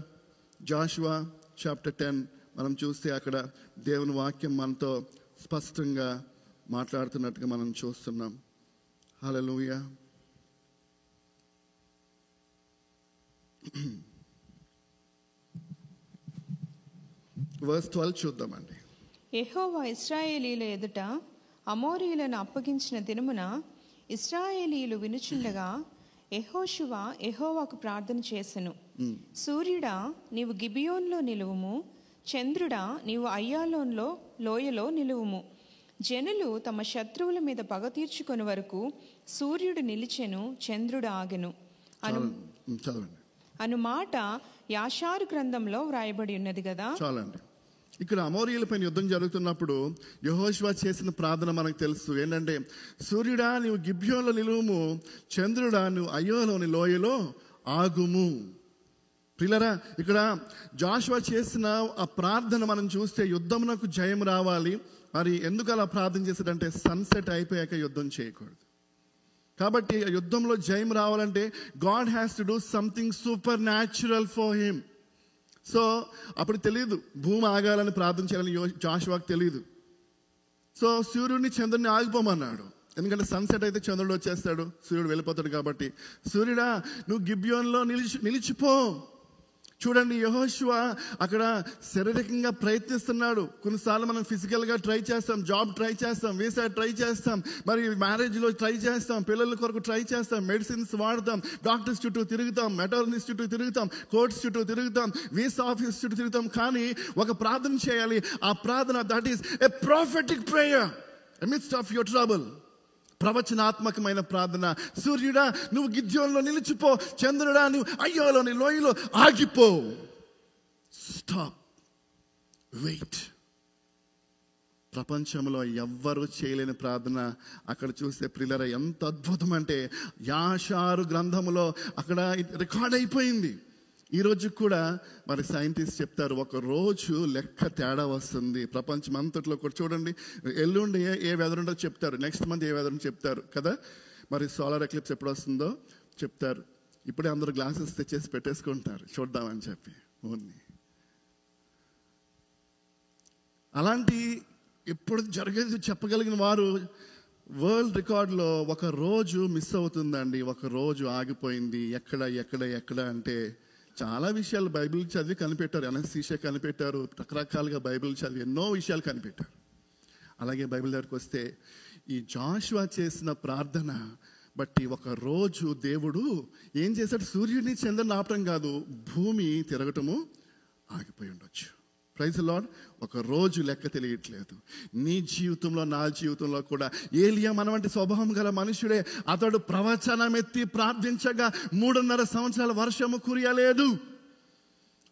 జాషువా చాప్టర్ 10 మనం చూస్తే అక్కడ దేవుని వాక్యం మనతో స్పష్టంగా మాట్లాడుతున్నట్టుగా మనం చూస్తున్నాం. హల్లెలూయా. వర్స్ 12 చూద్దామండి. యెహోవా ఇశ్రాయేలీయుల ఎదుట అమోరీయులను అప్పగించిన దినమున ఇశ్రాయేలీయులు వినుచుండగా యెహోషువ యెహోవాకు ప్రార్థన చేసెను. సూర్యుడా నీవు గిబియోన్లో నిలువుము, చంద్రుడా నీవు అయ్యాలోన్లో లోయలో నిలువుము. జనులు తమ శత్రువుల మీద పగ తీర్చుకొని వరకు సూర్యుడు నిలిచెను, చంద్రుడు ఆగెను అను మాట యాషారు గ్రంథంలో వ్రాయబడి ఉన్నది కదా. చాలండి. ఇక్కడ అమోరీయులపైన యుద్ధం జరుగుతున్నప్పుడు యెహోషువ చేసిన ప్రార్థన మనకు తెలుసు. ఏంటంటే, సూర్యుడా నీవు గిబ్యోన్లో నిలువుము, చంద్రుడా నువ్వు అయ్యోలోని లోయలో ఆగుము. ప్రియులారా, ఇక్కడ జాషువా చేసిన ఆ ప్రార్థన మనం చూస్తే యుద్ధమునకు జయం రావాలి. మరి ఎందుకు అలా ప్రార్థన చేశాడంటే, సన్సెట్ అయిపోయాక యుద్ధం చేయకూడదు. కాబట్టి ఆ యుద్ధంలో జయం రావాలంటే God has to do something super natural for him. So అప్పుడు తెలియదు భూమి ఆగాలని ప్రార్థన చేయాలని జాషువాకు తెలియదు. సో సూర్యుడిని చంద్రుడిని ఆగిపోమన్నాడు. ఎందుకంటే సన్సెట్ అయితే చంద్రుడు వచ్చేస్తాడు, సూర్యుడు వెళ్ళిపోతాడు. కాబట్టి సూర్యుడా నువ్వు గిబ్యోన్లో నిలిచిపో. చూడండి, యెహోషువ అక్కడ శారీరకంగా ప్రయత్నిస్తున్నాడు. కొన్నిసార్లు మనం ఫిజికల్గా ట్రై చేస్తాం, జాబ్ ట్రై చేస్తాం, వీసా ట్రై చేస్తాం, మరి మ్యారేజ్లో ట్రై చేస్తాం, పిల్లల కొరకు ట్రై చేస్తాం, మెడిసిన్స్ వాడతాం, డాక్టర్స్ చుట్టూ తిరుగుతాం, మెటర్నిస్ట్ చుట్టూ తిరుగుతాం, కోర్ట్స్ చుట్టూ తిరుగుతాం, వీసా ఆఫీస్ చుట్టూ తిరుగుతాం. కానీ ఒక ప్రార్థన చేయాలి. ఆ ప్రార్థన that is a prophetic prayer amidst of your trouble. ప్రవచనాత్మకమైన ప్రార్థన. సూర్యుడా నువ్వు గిద్యోన్లో నిలిచిపో, చంద్రుడా నువ్వు అయ్యోలోని లోయలో ఆగిపో. Stop, wait. ప్రపంచంలో ఎవ్వరూ చేయలేని ప్రార్థన అక్కడ చూస్తే ప్రియులారా ఎంత అద్భుతం అంటే, యాషారు గ్రంథములో అక్కడ రికార్డ్ అయిపోయింది. ఈ రోజు కూడా మరి సైంటిస్ట్ చెప్తారు, ఒక రోజు లెక్క తేడా వస్తుంది ప్రపంచం అంతట్లో కూడా. చూడండి, ఎల్లుండి ఏ వెదర్ ఉందో చెప్తారు, నెక్స్ట్ మంత్ ఏ వెదర్ చెప్తారు కదా. మరి సోలార్ ఎక్లిప్స్ ఎప్పుడు వస్తుందో చెప్తారు. ఇప్పుడే అందరూ గ్లాసెస్ తెచ్చేసి పెట్టేసుకుంటారు చూద్దామని చెప్పి. ఓన్లీ అలాంటి ఎప్పుడు జరిగేది చెప్పగలిగిన వారు వరల్డ్ రికార్డులో ఒక రోజు మిస్ అవుతుందండి. ఒక రోజు ఆగిపోయింది. ఎక్కడ అంటే చాలా విషయాలు బైబిల్ చదివి కనిపెట్టారు. ఎనస్థీషియా కనిపెట్టారు, రకరకాలుగా బైబిల్ చదివి ఎన్నో విషయాలు కనిపెట్టారు. అలాగే బైబిల్ దగ్గరికి వస్తే ఈ జాషువా చేసిన ప్రార్థన బట్టి ఒక రోజు దేవుడు ఏం చేశాడు, సూర్యుడిని చంద్రుని ఆపటం కాదు, భూమి తిరగటము ఆగిపోయి ఉండొచ్చు. Praise Lord. ఒక రోజు లెక్క తెలియట్లేదు. నీ జీవితంలో నా జీవితంలో కూడా ఏలియా మనవంటి స్వభావం గల మనుషుడే. అతడు ప్రవచనం ఎత్తి ప్రార్థించగా 3.5 సంవత్సరాల వర్షము కురియలేదు.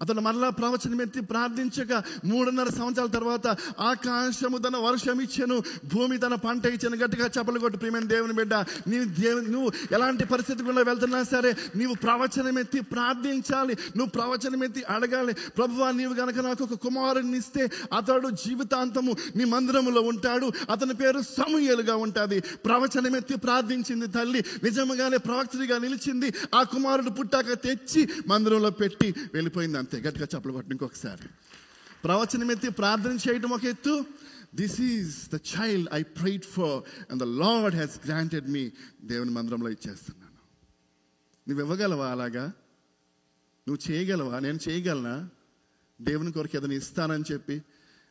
అతను మరలా ప్రవచనం ఎత్తి ప్రార్థించగా 3.5 సంవత్సరాల తర్వాత ఆకాశము తన వర్షం ఇచ్చెను, భూమి తన పంట ఇచ్చెను. గట్టిగా చప్పలు కొట్టు ప్రియమైన దేవుని బిడ్డ. నువ్వు ఎలాంటి పరిస్థితి గుండా వెళ్తున్నా సరే నీవు ప్రవచనం ఎత్తి ప్రార్థించాలి. నువ్వు ప్రవచనం ఎత్తి అడగాలి, ప్రభువా నీవు గనక నాకు ఒక కుమారుని ఇస్తే అతడు జీవితాంతము నీ మందిరములో ఉంటాడు, అతని పేరు సమూయేలుగా ఉంటుంది. ప్రవచనం ఎత్తి ప్రార్థించింది తల్లి, నిజంగానే ప్రవక్తగా నిలిచింది. ఆ కుమారుడు పుట్టాక తెచ్చి మందిరంలో పెట్టి వెళ్ళిపోయింది. అంతే. గట్టిగా చప్పలు కొట్టి ఇంకొకసారి. ప్రవచనం ఎత్తి ప్రార్థన చేయడం ఒక ఎత్తు. This is the child I prayed for and the Lord has granted me. దేవుని మందిరంలో ఇచ్చేస్తున్నాను. నువ్వు ఇవ్వగలవా అలాగా? నువ్వు చేయగలవా? నేను చేయగలనా? దేవుని కొరకు ఏదైనా ఇస్తానని చెప్పి.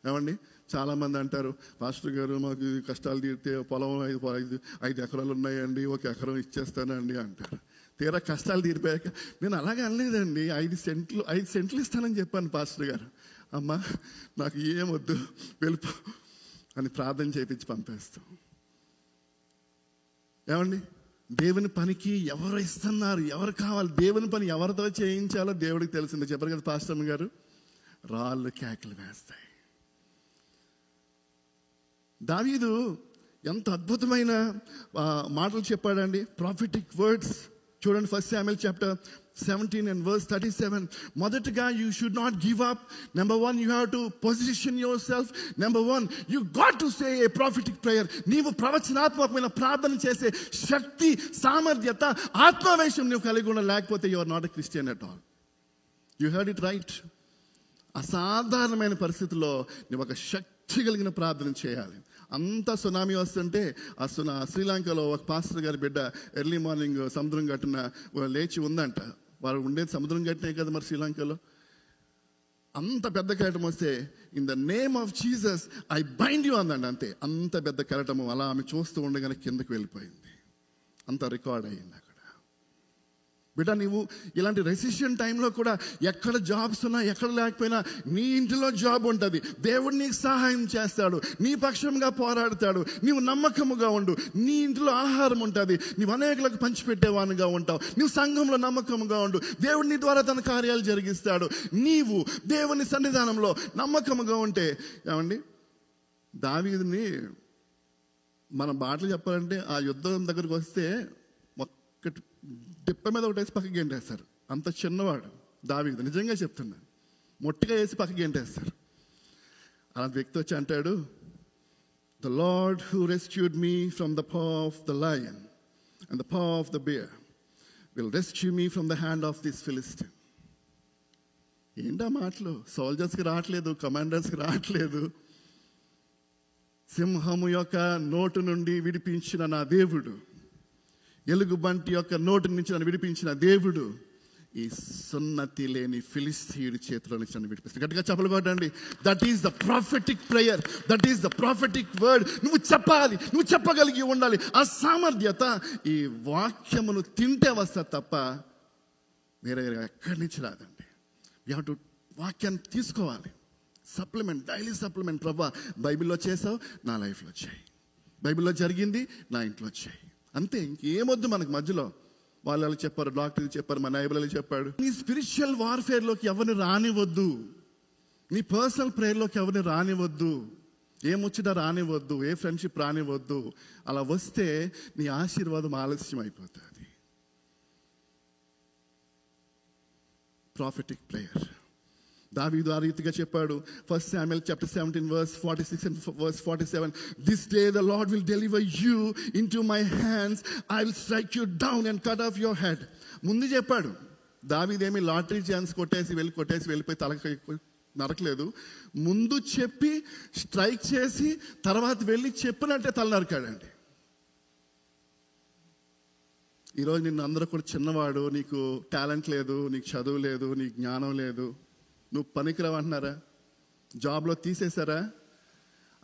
ఏమండి, చాలామంది అంటారు, పాస్టర్ గారు మాకు కష్టాలు తీరితే పొలం 5 ఎకరాలు ఉన్నాయండి, 1 ఎకరం ఇచ్చేస్తానండి అంటారు. తీరా కష్టాలు తీరిపోయాక, నేను అలాగే అనలేదండి, 5 సెంట్లు ఇస్తానని చెప్పాను పాస్టర్ గారు. అమ్మా నాకు ఏమొద్దు వెళ్ళిపో అని ప్రార్థన చేయించి పంపేస్తాం. ఏమండి, దేవుని పనికి ఎవరు ఇస్తున్నారు, ఎవరు కావాలి, దేవుని పని ఎవరితో చేయించాలో దేవుడికి తెలిసిందే. చెప్పారు కదా పాస్టర్ గారు, రాళ్ళు కేకలు వేస్తాయి. దావీదు ఎంత అద్భుతమైన మాటలు చెప్పాడండి, ప్రాఫిటిక్ వర్డ్స్. చూడండి, 1 Samuel chapter 17 and verse 37. మొదటగా, you should not give up. Number 1, you have to position yourself. Number 1, you got to say a prophetic prayer. నీవు ప్రవచనాత్మకమైన ప్రార్థన చేసే శక్తి, సామర్థ్యత, ఆత్మవేశం నువ్వు కలిగి ఉన్న, లేకపోతే you are not a Christian at all. You heard it right. అసాధారణమైన పరిస్థితుల్లో నువ్వు ఒక శక్తి కలిగిన ప్రార్థన చేయాలి. అంతా సునామీ వస్తుంటే శ్రీలంకలో ఒక పాస్టర్ గారి బిడ్డ ఎర్లీ మార్నింగ్ సముద్రం గట్టున లేచి ఉందంట. వారు ఉండేది సముద్రం గట్టినే కదా మరి శ్రీలంకలో. అంత పెద్ద కెరటం వస్తే, in the name of Jesus I bind you అందండి. అంతే, అంత పెద్ద కెరటము అలా ఆమె చూస్తూ ఉండగానే కిందకు వెళ్ళిపోయింది. అంత రికార్డ్ అయ్యింది అక్కడ. బిడ్డ, నీవు ఇలాంటి రెసిషన్ టైంలో కూడా ఎక్కడ జాబ్స్ ఉన్నా ఎక్కడ లేకపోయినా నీ ఇంటిలో జాబ్ ఉంటుంది. దేవుడు నీకు సహాయం చేస్తాడు, నీ పక్షంగా పోరాడతాడు. నీవు నమ్మకముగా ఉండు. నీ ఇంట్లో ఆహారం ఉంటుంది, నీవు అనేకులకు పంచిపెట్టేవానుగా ఉంటావు. నీవు సంఘంలో నమ్మకముగా ఉండు, దేవుడు నీ ద్వారా తన కార్యాలు జరిగిస్తాడు. నీవు దేవుని సన్నిధానంలో నమ్మకముగా ఉంటే. ఏమండి, దావీదుని మన మాటలు చెప్పాలంటే, ఆ యుద్ధం దగ్గరకు వస్తే ఒక్కటి తిప్ప మీద ఒకటేసి పక్కకి గెంటేస్తారు. అంత చిన్నవాడు దావీదు, నిజంగా చెప్తున్నాను. మొట్టిగా వేసి పక్కకి గెంటేస్తారు. అలాంటి వ్యక్తి వచ్చి అంటాడు, the lord who rescued me from the paw of the lion and the paw of the bear will rescue me from the hand of this Philistine. ఏంటా మాటలు? సోల్జర్స్కి రావట్లేదు, కమాండర్స్కి రావట్లేదు. సింహము యొక్క నోటు నుండి విడిపించిన నా దేవుడు, ఎలుగుబంటి యొక్క నోటి నుంచి నన్ను విడిపించిన దేవుడు, ఈ సున్నతి లేని ఫిలిస్తీయుడి చేతిలో నుంచి నన్ను విడిపిస్తాడు. గట్టిగా చెప్పలు కొట్టండి. That is the prophetic prayer, that is the prophetic word. నువ్వు చెప్పాలి, నువ్వు చెప్పగలిగి ఉండాలి. ఆ సామర్థ్యత ఈ వాక్యమును తింటే వస్తా తప్ప వేరే ఎక్కడి నుంచి రాదండి. యూ హ్యావ్ టు వాక్యాన్ని తీసుకోవాలి. Supplement, daily supplement. ప్రభా, బైబిల్లో చేసావు, నా లైఫ్లో చేయి. బైబిల్లో జరిగింది, నా ఇంట్లో చేయి. అంతే, ఇంకేమొద్దు మనకు మధ్యలో. వాళ్ళు చెప్పారు, డాక్టర్ చెప్పారు, మా నైబర్లు చెప్పాడు. నీ స్పిరిచువల్ వార్ఫేర్లోకి ఎవరిని రానివద్దు. నీ పర్సనల్ ప్రేయర్లోకి ఎవరిని రానివద్దు. ఏ ముచ్చట రానివద్దు, ఏ ఫ్రెండ్షిప్ రానివద్దు. అలా వస్తే నీ ఆశీర్వాదం ఆలస్యం అయిపోతుంది. Prophetic prayer. దావీదు ఆ రీతిగా చెప్పాడు. 1 Samuel chapter 17 verse 46 and verse 47. This day the Lord will deliver you into my hands. I will strike you down and cut off your head. ముందు చెప్పాడు. దావీదేమి లాటరీ ఛాన్స్ కొట్టేసి వెళ్ళిపోయి తలకి నరకలేదు. ముందు చెప్పి స్ట్రైక్ చేసి తర్వాత వెళ్ళి చెప్పినట్టే తల నరకాడండి. ఈరోజు నిన్ను అందరూ కూడా చిన్నవాడు, నీకు టాలెంట్ లేదు, నీకు చదువు లేదు, నీకు జ్ఞానం లేదు, నువ్వు పనికిరావు అంటున్నారా? జాబ్లో తీసేశారా?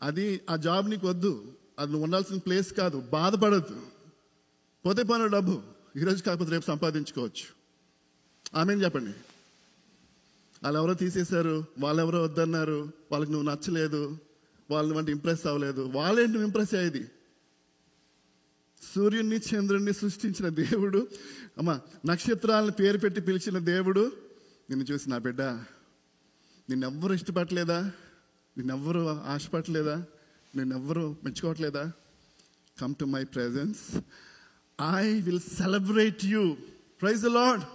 అది ఆ జాబ్ నీకు వద్దు, అది నువ్వు ఉండాల్సిన ప్లేస్ కాదు. బాధపడద్దు. పోతే పోయిన డబ్బు ఈరోజు కాకపోతే రేపు సంపాదించుకోవచ్చు. ఆమెను చెప్పండి. వాళ్ళు ఎవరో తీసేశారు, వాళ్ళెవరో వద్దన్నారు, వాళ్ళకి నువ్వు నచ్చలేదు, వాళ్ళు వంటి ఇంప్రెస్ అవ్వలేదు. వాళ్ళేంటి నువ్వు ఇంప్రెస్ అయ్యేది? సూర్యుడిని చంద్రుడిని సృష్టించిన దేవుడు, అమ్మ నక్షత్రాలను పేరు పెట్టి పిలిచిన దేవుడు నిన్ను చూసి, నా బిడ్డ నిన్నెవ్వరు ఇష్టపడలేదా, నిన్నెవ్వరు ఆశపడలేదా, నిన్నెవ్వరు మెచ్చుకోవట్లేదా? Come to my presence, I will celebrate you. Praise the lord.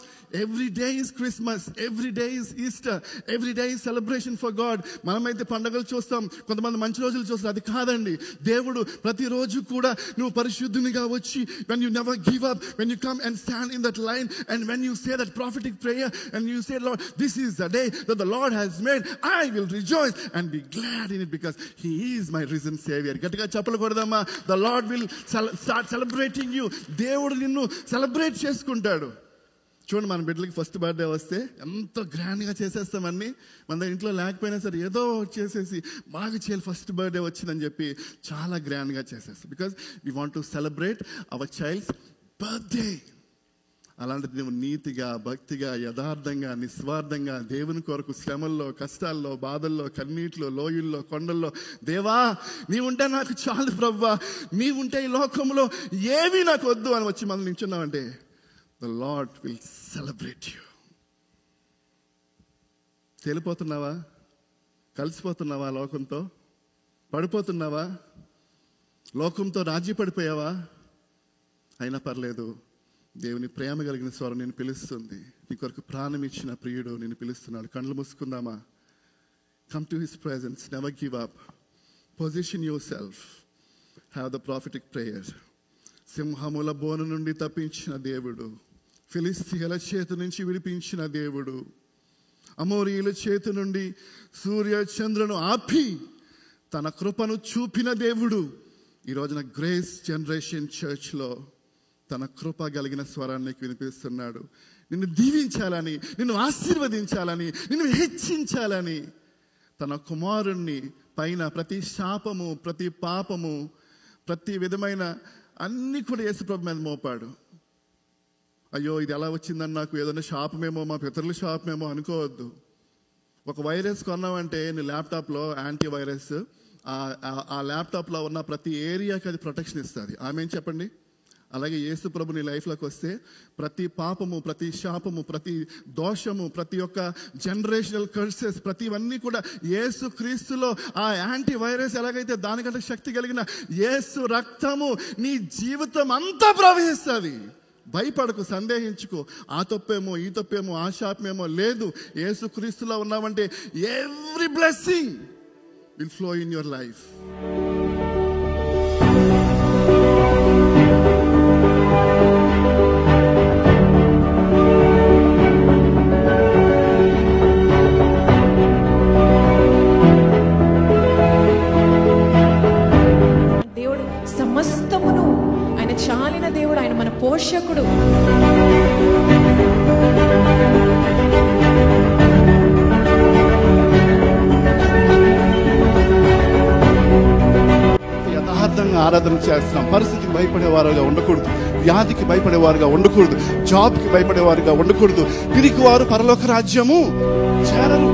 Every day is Christmas, every day is Easter, every day is celebration for God. మనమైతే పండుగలు చూస్తాం, కొంతమంది మంచి రోజులు చూస్తారు. అది కాదండి. దేవుడు ప్రతిరోజు కూడా నువ్వు పరిశుద్ధునిగా వచ్చి, when you never give up, when you come and stand in that line and when you say that prophetic prayer and you say, Lord, this is the day that the Lord has made, I will rejoice and be glad in it because he is my risen savior. గట్టిగా చప్పలు కొడదామా? The Lord will start celebrating you. దేవుడు నిన్ను celebrate చేసుకుంటాడు. చూడండి, మన బిడ్డలకి first birthday వస్తే ఎంతో గ్రాండ్గా చేసేస్తాం అన్ని. మన ఇంట్లో లేకపోయినా సరే ఏదో చేసేసి బాగా చేయాలి, ఫస్ట్ బర్త్డే వచ్చిందని చెప్పి చాలా గ్రాండ్గా చేసేస్తాం. Because we want to celebrate our child's birthday. అలాంటిది నువ్వు నీతిగా, భక్తిగా, యథార్థంగా, నిస్వార్థంగా దేవుని కొరకు శ్రమల్లో, కష్టాల్లో, బాధల్లో, కన్నీటిలో, లోయల్లో, కొండల్లో, దేవా నీవుంటే నాకు చాలు ప్రభువా, నీవుంటే ఈ లోకంలో ఏమీ నాకు వద్దు అని వచ్చి మనం నించున్నామంటే the lord will celebrate you. తేలిపోతున్నావా? కలిసిపోతున్నావా? లోకంతో పడిపోతున్నావా? లోకంతో రాజీ పడిపోయావా? అయినా పర్లేదు, దేవుని ప్రేమ కలిగిన స్వరం నేను పిలుస్తుంది. నీ కొరకు ప్రాణం ఇచ్చిన ప్రియుడు నేను పిలుస్తున్నాడు. కళ్ళు మూసుకుందామా? Come to his presence, never give up, position yourself, have the prophetic prayer. సింహముల బోను నుండి తప్పించిన దేవుడు, ఫిలిస్తీయుల చేతి నుంచి విడిపించిన దేవుడు, అమోరీయుల చేతి నుండి సూర్య చంద్రును ఆపి తన కృపను చూపిన దేవుడు ఈ రోజున గ్రేస్ జనరేషన్ చర్చ్లో తన కృప కలిగిన స్వరాన్ని వినిపిస్తున్నాడు. నిన్ను దీవించాలని, నిన్ను ఆశీర్వదించాలని, నిన్ను హెచ్చించాలని తన కుమారుణ్ణి పైన ప్రతి శాపము, ప్రతి పాపము, ప్రతి విధమైన అన్ని కూడా యేసుప్రభు మీద మోపాడు. అయ్యో ఇది ఎలా వచ్చిందని నాకు ఏదైనా శాపమేమో, మా పితరుల శాపమేమో అనుకోవద్దు. ఒక వైరస్ కొన్నామంటే నీ ల్యాప్టాప్లో యాంటీ వైరస్, ఆ ల్యాప్టాప్లో ఉన్న ప్రతి ఏరియాకి అది ప్రొటెక్షన్ ఇస్తుంది. ఆమె చెప్పండి. అలాగే యేసు ప్రభు నీ లైఫ్లోకి వస్తే ప్రతి పాపము, ప్రతి శాపము, ప్రతి దోషము, ప్రతి ఒక్క జనరేషనల్ కర్సెస్, ప్రతివన్నీ కూడా యేసు క్రీస్తులో ఆ యాంటీ వైరస్ ఎలాగైతే దానికంటే శక్తి కలిగిన యేసు రక్తము నీ జీవితం అంతా ప్రవహిస్తుంది. భయపడకు, సందేహించుకో. ఆ తప్పేమో, ఈ తప్పేమో, ఆ శాపమేమో లేదు. యేసు క్రీస్తులో ఉన్నామంటే every blessing will flow in your life. సమస్తమును ఆయన చాలిన దేవుడు, ఆయన మన పోషకుడు. యథార్థంగా ఆరాధన చేస్తున్నాం. పరిస్థితికి భయపడేవారుగా ఉండకూడదు, వ్యాధికి భయపడేవారుగా ఉండకూడదు, జాబ్కి భయపడేవారుగా ఉండకూడదు. పిరికి వారు పరలోక రాజ్యము చేరరు.